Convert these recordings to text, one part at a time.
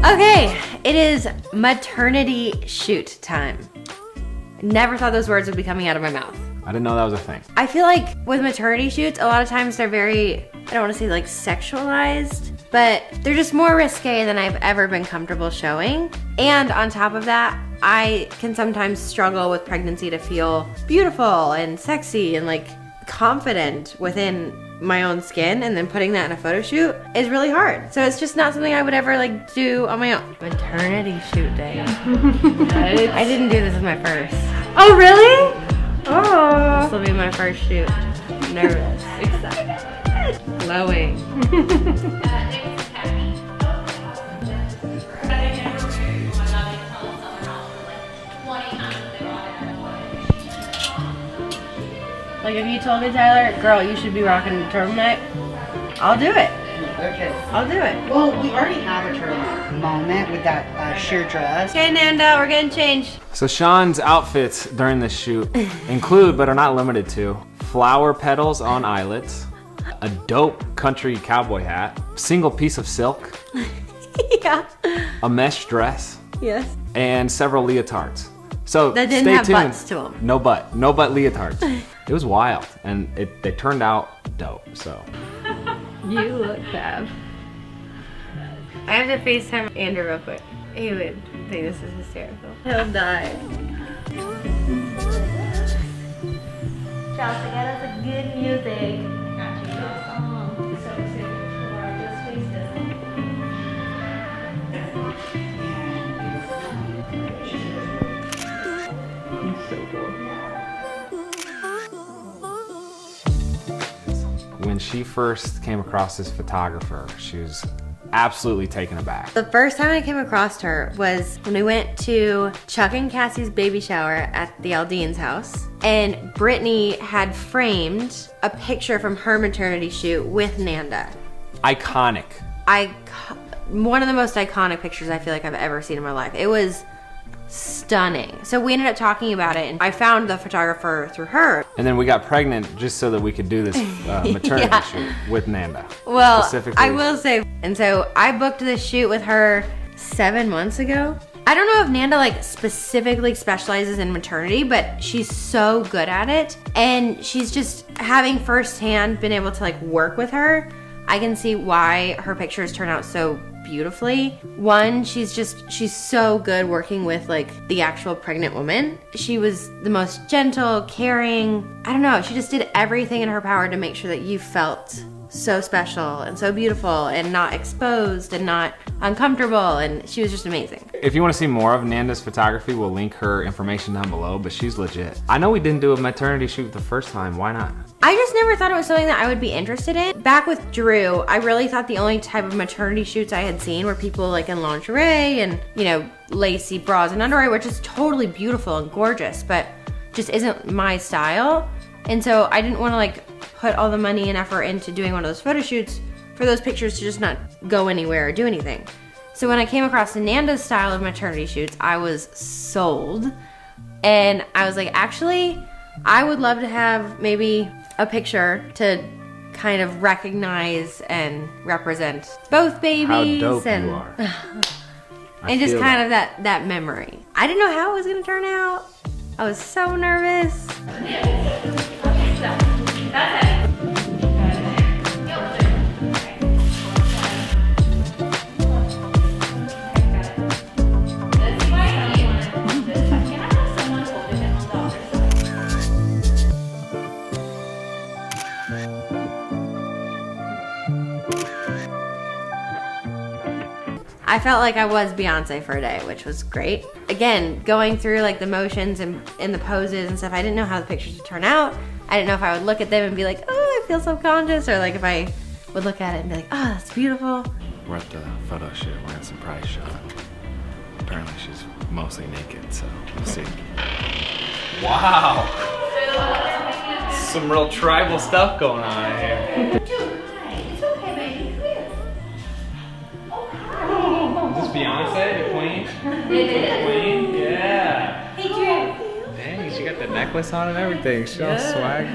Okay, it is maternity shoot time. Never thought those words would be coming out of my mouth. I didn't know that was a thing. I feel like with maternity shoots, a lot of times they're very, I don't want to say like sexualized, but they're just more risque than I've ever been comfortable showing. And on top of that, I can sometimes struggle with pregnancy to feel beautiful and sexy and like confident within my own skin, and then putting that in a photo shoot is really hard. So it's just not something I would ever like do on my own. Maternity shoot day. I didn't do this as my first. Oh, really? Oh. This will be my first shoot. Nervous. Excited. Glowing. Like if you told me, Tyler, girl, you should be rocking a turtleneck, I'll do it. Okay. I'll do it. Well, we already have a turtleneck moment with that sheer dress. Okay, Nanda, we're getting changed. So Shawn's outfits during this shoot include, but are not limited to, flower petals on eyelets, a dope country cowboy hat, single piece of silk, Yeah. a mesh dress, Yes. and several leotards. So That didn't stay have tuned. butts to them. No butt leotards. It was wild, and they turned out dope. So You look fab. I have to FaceTime Andrew real quick. He would think this is hysterical. He'll die. Chelsea, get us a good music. Got you. Oh, so excited for I just tasted. So cool. when she first came across this photographer, she was absolutely taken aback. The first time I came across her was when we went to Chuck and Cassie's baby shower at the Aldean's house, and Brittany had framed a picture from her maternity shoot with Nanda. Iconic. One of the most iconic pictures I feel like I've ever seen in my life. It was stunning. So we ended up talking about it, and I found the photographer through her. And then we got pregnant just so that we could do this maternity Yeah. shoot with Nanda. Well, Specifically. I will say, and so I booked this shoot with her 7 months ago. I don't know if Nanda like specifically specializes in maternity, but she's so good at it. And she's just having firsthand been able to like work with her. I can see why her pictures turn out so beautifully. One, she's so good working with like the actual pregnant woman. She was the most gentle, caring. I don't know, she just did everything in her power to make sure that you felt so special and so beautiful and not exposed and not uncomfortable, and she was just amazing. If you want to see more of Nanda's photography, we'll link her information down below, but she's legit. I know we didn't do a maternity shoot the first time, why not? I just never thought it was something that I would be interested in. Back with Drew, I really thought the only type of maternity shoots I had seen were people like in lingerie and, you know, lacy bras and underwear, which is totally beautiful and gorgeous, but just isn't my style. And so I didn't want to like put all the money and effort into doing one of those photo shoots for those pictures to just not go anywhere or do anything. So when I came across Nanda's style of maternity shoots, I was sold. And I was like, actually, I would love to have maybe a picture to kind of recognize and represent both babies. How dope and you are. and just kind of that memory. I didn't know how it was gonna turn out. I was so nervous. I felt like I was Beyonce for a day, which was great. Again, going through like the motions and the poses and stuff, I didn't know how the pictures would turn out. I didn't know if I would look at them and be like, oh, I feel subconscious, or like if I would look at it and be like, oh, that's beautiful. We're at the photo shoot, we're at some prize shot. Apparently she's mostly naked, so we'll see. Wow! Some real tribal stuff going on here. Is this Beyonce, the queen? It is. Queen? Yeah. Hey, Drew. Dang, she got the necklace on and everything. She all swag.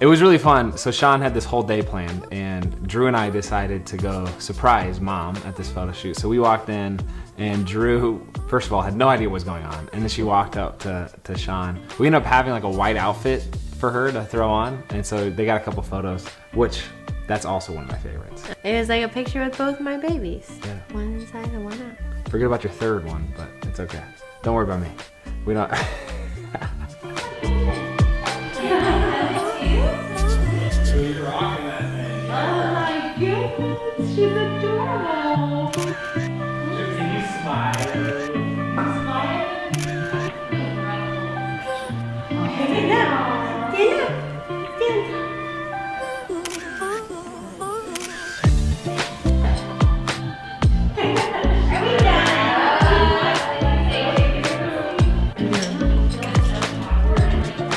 It was really fun. So Shawn had this whole day planned, and Drew and I decided to go surprise Mom at this photo shoot. So we walked in, and Drew, first of all, had no idea what was going on. And then she walked up to Shawn. We ended up having like a white outfit for her to throw on. And so they got a couple photos, which that's also one of my favorites. It was like a picture with both my babies. Yeah. One inside and one out. Forget about your third one, but it's okay. Don't worry about me. We don't. She's rocking that thing. Oh my goodness, she's adorable. Can you smile? Smile.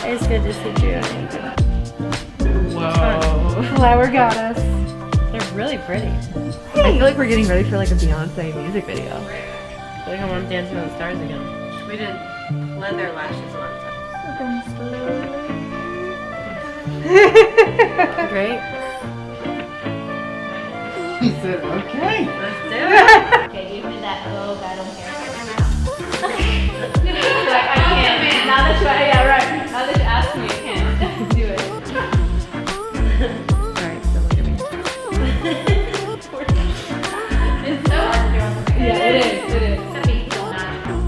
It's good to see Drew. Flower goddess. They're really pretty. I feel like we're getting ready for like a Beyonce music video. Like I'm on Dancing with the Stars again. We did leather lashes on. Great. He said, okay. Let's do it. Okay, give me that look. I don't care. Like, I can't. Now that you, yeah, right. Now that you ask me, I can't do it. Alright, so look at me. It's so hard to do on the face. Yeah, it is. It is. It's gonna be so natural.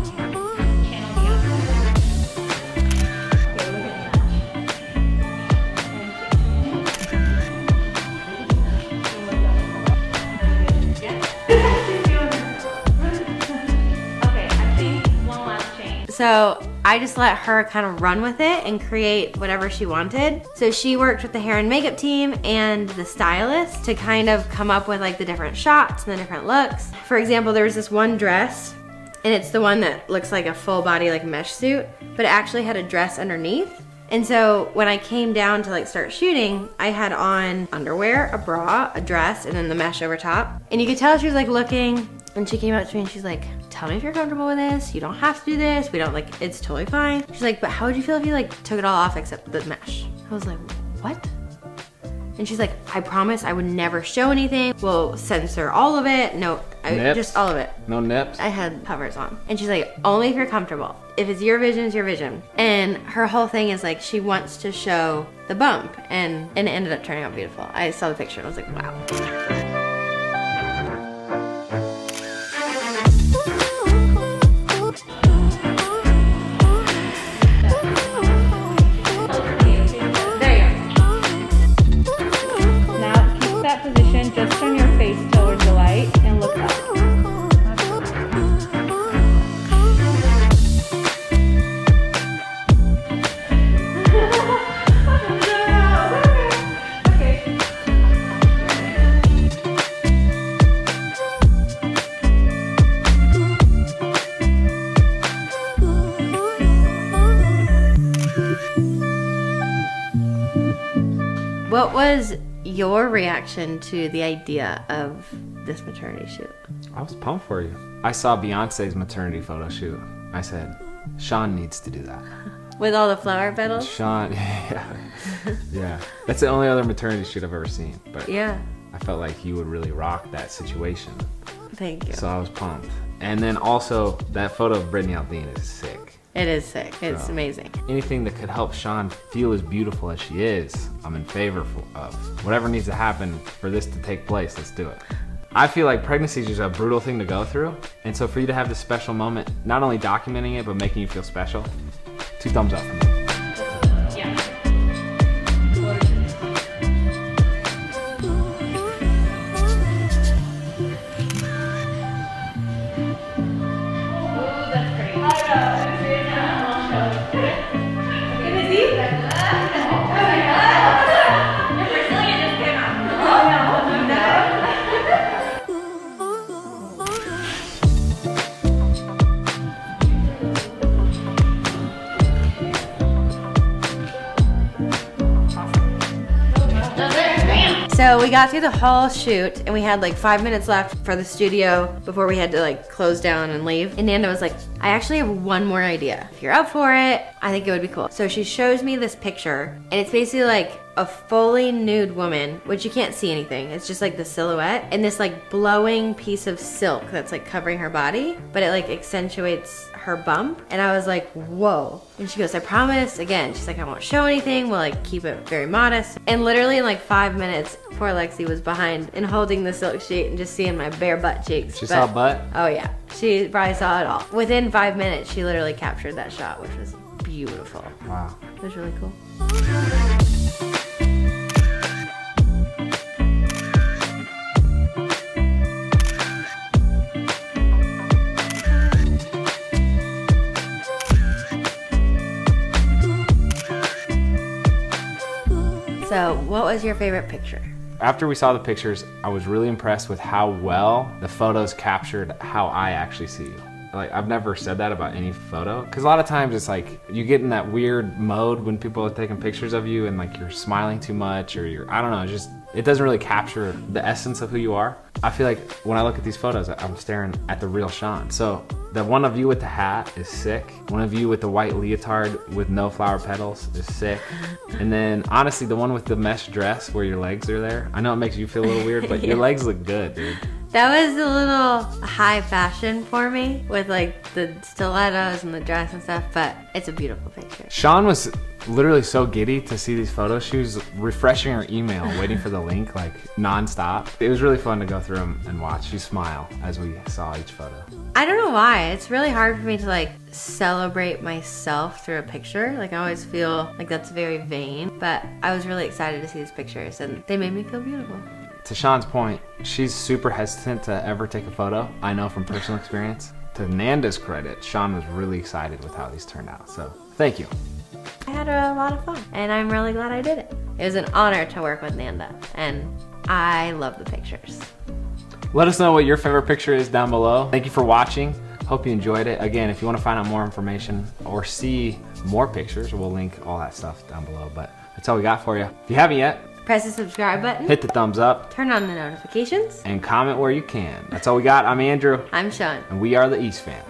Channel the outside. Okay, look at that. Okay, I think one last change. So I just let her kind of run with it and create whatever she wanted. So she worked with the hair and makeup team and the stylist to kind of come up with like the different shots and the different looks. For example, there was this one dress, and it's the one that looks like a full body like mesh suit, but it actually had a dress underneath. And so when I came down to like start shooting, I had on underwear, a bra, a dress, and then the mesh over top. And you could tell she was like looking, and she came up to me and she's like, tell me if you're comfortable with this. You don't have to do this. We don't like, it's totally fine. She's like, but how would you feel if you like took it all off except the mesh? I was like, what? And she's like, I promise I would never show anything. We'll censor all of it. No, just all of it. No nips? I had covers on. And she's like, only if you're comfortable. If it's your vision, it's your vision. And her whole thing is like, she wants to show the bump. And it ended up turning out beautiful. I saw the picture and I was like, wow. Position, just turn your face towards the light and look up. What was your reaction to the idea of this maternity shoot? I was pumped for you. I saw Beyonce's maternity photo shoot. I said, Shawn needs to do that. With all the flower petals? Shawn, yeah. That's the only other maternity shoot I've ever seen. But Yeah. I felt like you would really rock that situation. Thank you. So I was pumped. And then also, that photo of Brittany Aldean is sick. It is sick. It's So, amazing. Anything that could help Shawn feel as beautiful as she is, I'm in favor of. Whatever needs to happen for this to take place, let's do it. I feel like pregnancy is just a brutal thing to go through. And so for you to have this special moment, not only documenting it, but making you feel special, 2 thumbs up for me. we got through the whole shoot and we had like 5 minutes left for the studio before we had to like close down and leave. And Nanda was like, I actually have one more idea. If you're up for it, I think it would be cool. So she shows me this picture and it's basically like a fully nude woman, which you can't see anything. It's just like the silhouette and this like blowing piece of silk that's like covering her body, but it like accentuates her bump. And I was like, whoa. And she goes, I promise. Again, she's like, I won't show anything. We'll like keep it very modest. And literally in like 5 minutes, poor Lexi was behind and holding the silk sheet and just seeing my bare butt cheeks. She saw butt? Oh yeah, she probably saw it all. Within 5 minutes, she literally captured that shot, which was beautiful. Wow. It was really cool. So, what was your favorite picture? After we saw the pictures, I was really impressed with how well the photos captured how I actually see you. Like, I've never said that about any photo, because a lot of times it's like you get in that weird mode when people are taking pictures of you and like you're smiling too much or you're, I don't know, just it doesn't really capture the essence of who you are. I feel like when I look at these photos, I'm staring at the real Shawn. So the one of you with the hat is sick. One of you with the white leotard with no flower petals is sick. And then honestly, the one with the mesh dress where your legs are there, I know it makes you feel a little weird, but your legs look good, dude. That was a little high fashion for me with like the stilettos and the dress and stuff, but it's a beautiful picture. Shawn was literally so giddy to see these photos. She was refreshing her email, waiting for the link like nonstop. It was really fun to go through them and watch you smile as we saw each photo. I don't know why. It's really hard for me to like celebrate myself through a picture. Like I always feel like that's very vain, but I was really excited to see these pictures and they made me feel beautiful. To Shawn's point, she's super hesitant to ever take a photo. I know from personal experience. To Nanda's credit, Shawn was really excited with how these turned out. So thank you. I had a lot of fun and I'm really glad I did it. It was an honor to work with Nanda and I love the pictures. Let us know what your favorite picture is down below. Thank you for watching. Hope you enjoyed it. Again, if you want to find out more information or see more pictures, we'll link all that stuff down below. But that's all we got for you. If you haven't yet, press the subscribe button, hit the thumbs up, turn on the notifications, and comment where you can. That's all we got. I'm Andrew. I'm Shawn. And we are the East Fam.